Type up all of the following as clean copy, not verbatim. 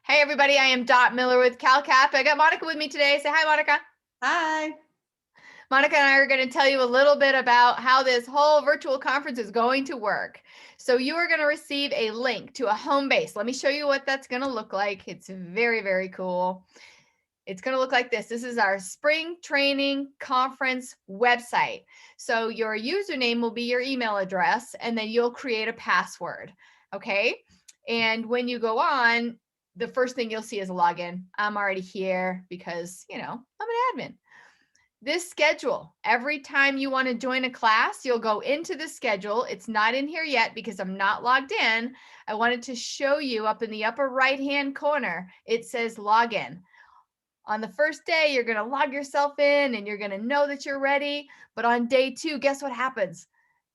Hey everybody, I am Dot Miller with CalCap. I got Monica with me today. Say hi, Monica. Hi. Monica and I are going to tell you a little bit about how this whole virtual conference is going to work. So you are going to receive a link to a home base. Let me show you what that's going to look like. It's very, very cool. It's going to look like this. This is our spring training conference website. So your username will be your email address, and then you'll create a password. Okay. And when you go on, the first thing you'll see is a login. I'm already here because, I'm an admin. This schedule, every time you want to join a class, you'll go into the schedule. It's not in here yet because I'm not logged in. I wanted to show you up in the upper right-hand corner. It says login. On the first day, you're going to log yourself in and you're going to know that you're ready. But on day 2, guess what happens?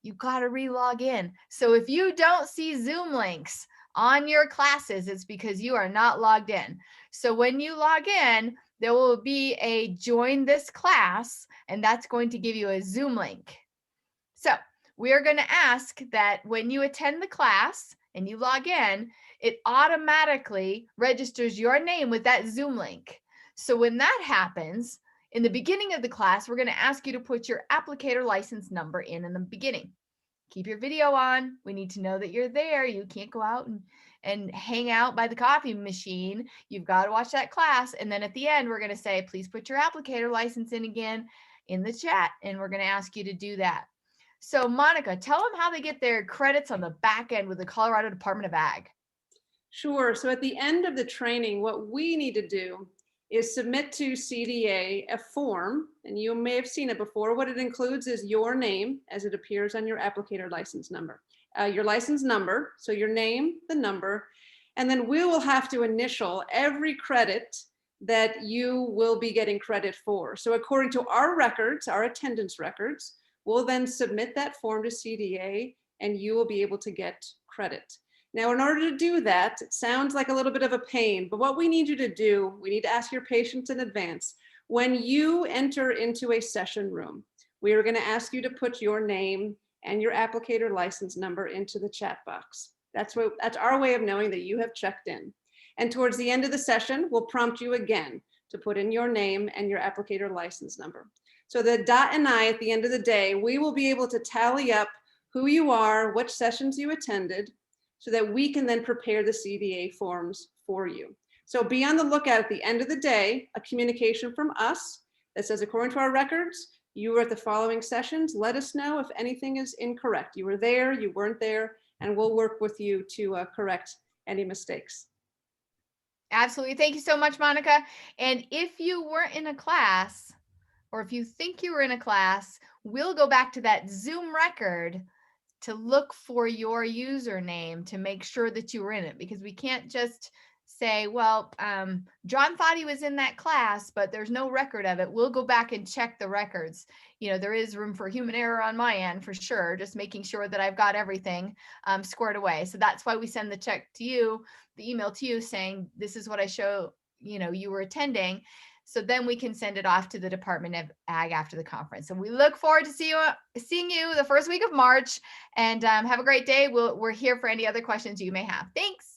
You got to re-log in. So if you don't see Zoom links on your classes, it's because you are not logged in. So when you log in, there will be a join this class, and that's going to give you a Zoom link. So we are going to ask that when you attend the class and you log in, it automatically registers your name with that Zoom link. So when that happens, in the beginning of the class, we're going to ask you to put your applicator license number in the beginning. Keep your video on. We need to know that you're there. You can't go out and hang out by the coffee machine. You've got to watch that class. And then at the end, we're going to say, please put your applicator license in again in the chat. And we're going to ask you to do that. So Monica, tell them how they get their credits on the back end with the Colorado Department of Ag. Sure. So at the end of the training, what we need to do is submit to CDA a form, and you may have seen it before. What it includes is your name as it appears on your applicator license number, your license number, so your name, the number, and then we will have to initial every credit that you will be getting credit for. So according to our records, our attendance records, we'll then submit that form to CDA and you will be able to get credit. Now, in order to do that, it sounds like a little bit of a pain, but what we need you to do, we need to ask your patients in advance. When you enter into a session room, we are going to ask you to put your name and your applicator license number into the chat box. That's our way of knowing that you have checked in. And towards the end of the session, we'll prompt you again to put in your name and your applicator license number. So that Dot and I, at the end of the day, we will be able to tally up who you are, which sessions you attended, so that we can then prepare the CDA forms for you. So be on the lookout at the end of the day, a communication from us that says, according to our records, you were at the following sessions. Let us know if anything is incorrect. You were there, you weren't there, and we'll work with you to correct any mistakes. Absolutely. Thank you so much, Monica. And if you weren't in a class, or if you think you were in a class, we'll go back to that Zoom record to look for your username to make sure that you were in it, because we can't just say, well, John thought he was in that class, but there's no record of it. We'll go back and check the records. There is room for human error on my end for sure, just making sure that I've got everything squared away. So that's why we send the check to you, the email to you saying, this is what I show, you were attending. So then we can send it off to the Department of Ag after the conference. And we look forward to seeing you the first week of March. And have a great day. We're here for any other questions you may have. Thanks.